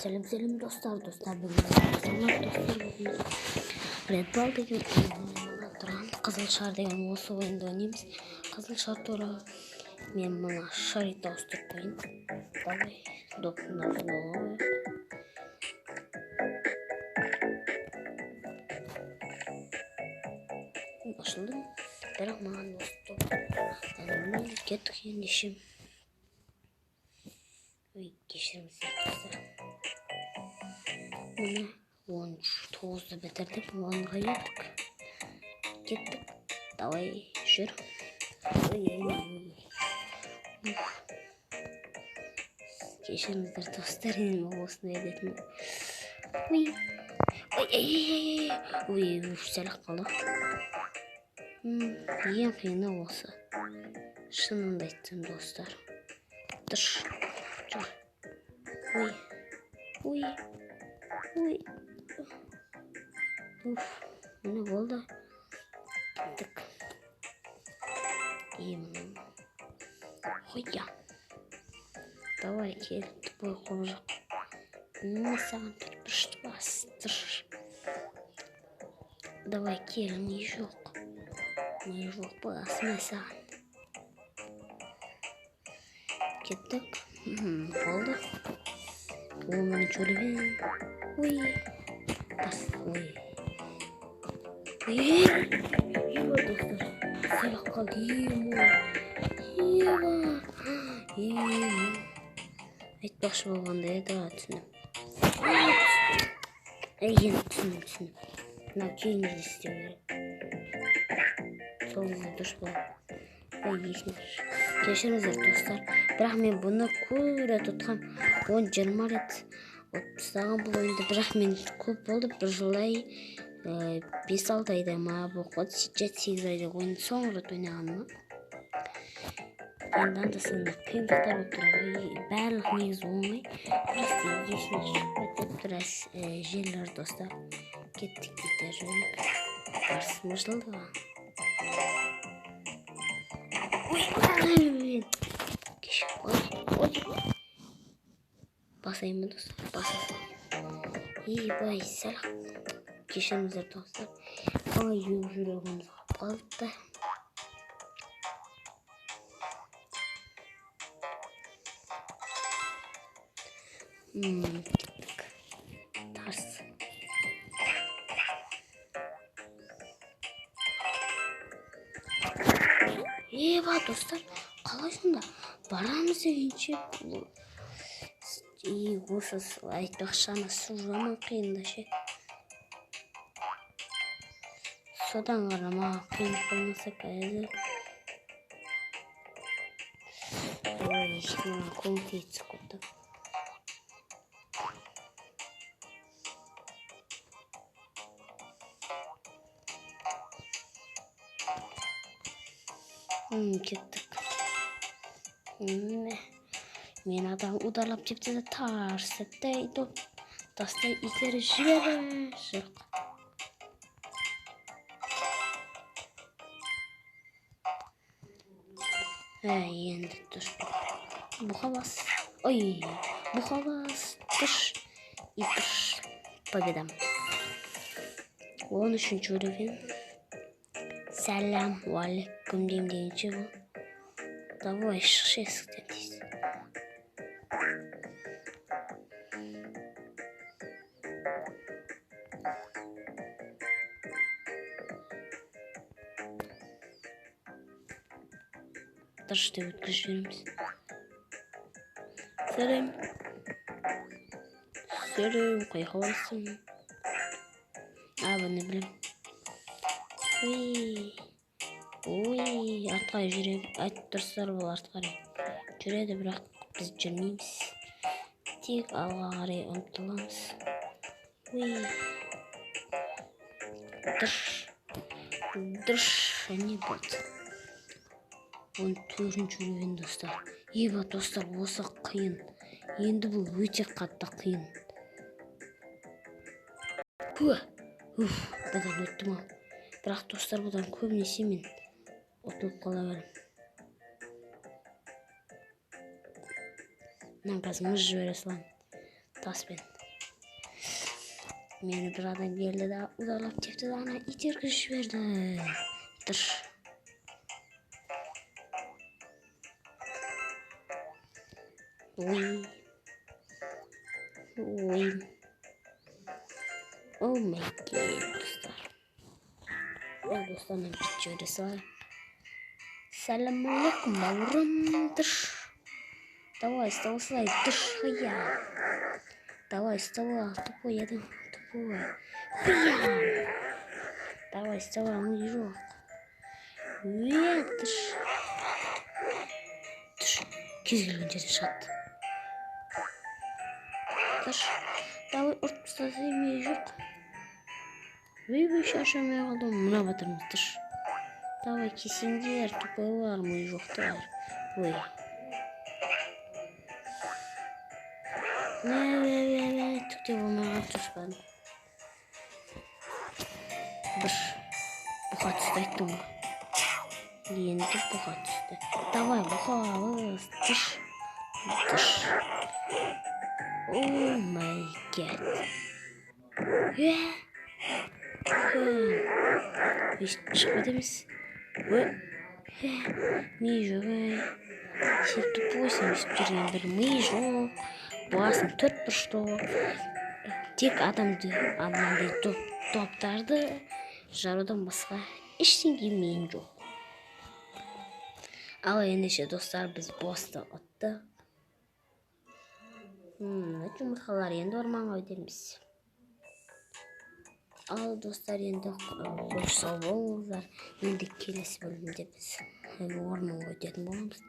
Selam dostlar bugün dostlar Red Ball деген тұрған Қызылшар деген осы ойынды ойнаймыз. Қызылшар туралы мен мына шарикті ауыстырып қойын. Давай допына футболға ашылдым. Бірақ маған осы топ кеттік ендеше. Ой, кешіріңіздер достар. Мына 19-ды бітірдік, 10-ға кеттік. Давай жүр. Кешіріңіздер достар, мен осыны едетін. Ой, сәлақ қалды. Ең қиыны осы. Шынымды айтсам достар. Дұрш. Жүр. Ой. Міне болды. Кеттік. Қойя. Давай кел, тупой қожық. Міне саған түрпішті бастыр. Давай кел, не жоқ. Не жоқ, басыма саған. Кеттік. Болды. Олманы көрген. Ой. Бас. Ой, достар. Сәлақ қалды. Айтпақшы болғанда еді, түсінім. Енді түсінім. Мынау кейін істеу керек. Сол дұрыс болды. Кешіріңіздер достар. Бірақ мен бұны көре тұтқам. 10-20 рет ұтпыстаған бұл ойынды. Бірақ мен көп болды. Бір жылдай 5-6 айда ма бұл 7-8 айда ойынды соңғы рет ойнағаныма. Енді анда-санда қиындықтар отырады. Барлық негізі оңай. Просто есіне шықпайтып тұрас жерлер достар. Кеттік кетер жөнік. Барсым жылдыға. Басайын достар, басасың. Бай, сәлақ. Кешіріңіздер достар. Ай, жүрегіміз қалды. Кеттік. Тарс. Достар, қалай сонда? Барамыз дегенше осы айтпақшаны су жаман қиында ше. Содан қарама қиын болмаса қазір. Ой, мына көңіл түсіп кетті. Кеттік. Мен адам ударлап жепті де тарсетті доп. Тастай итері жібері. Жоқ. Енді тұш. Бұға бас. Ой, бұға бас. Тұш. И тұш. Победам. 13-ші өреген. Сәлам алейкум дейм дегенше бұл. Давай шықшы есіктен дейсіз. Дұрышты өткізіп жібереміз. Сәлем. Қайқа барсың? Бұны білем. Ой, артқа жүреді. Айтып тұрсыздар бұл артқа жүреді, бірақ біз жүрмейміз. Тек алға қарай ұмтыламыз. Дұрш, не болды? 14-ші өреген достар. Достар, осы қиын. Енді бұл өте қатты қиын. Бұдан өттім ау. Бірақ достар, бұдан көбінесе мен ұтылып қала берем. Мынан қазір мұз жібере салам таспен. Meni bir adam geldi de uzalap çıktı da ana itirgizip verdi. Dur. Oy. Oy. Oh my god dostlar. O dostlarla bir çöresi var. Selamünaleyküm yavrum. Dur. Давай, вставай, хуя. Давай, вставай, тупой еду, тупой. Хуя. Давай, вставай, мужик. Ветр. Кез келген жерде шығады. Давай ұрып тастаса емей жоқ. Шаршамай қалдым, мына батырмыз. Давай кесеңдер, тупойлар, мужиктар. Ой. Түкте болмай қалып жүрсін. Бір бұқа түсті айттым ғой. Енді бұқа түсті. Давай бұқабыз. Дыш. О май гад. Шығып емес. Ми жоқ. Сен тупойсың, жүрген бір ми жоқ. Басын төрт бұрышты. Тек адамды амандай топтарды жарудан басқа ештеңе мен жоқ. Ал ендеше достар, біз босты ұтты. Жұмыртқалар енді орманға өтеміз. Ал достар, енді қош сау болыңыздар. Енді келесі бөлімде біз орманға өтетін боламыз.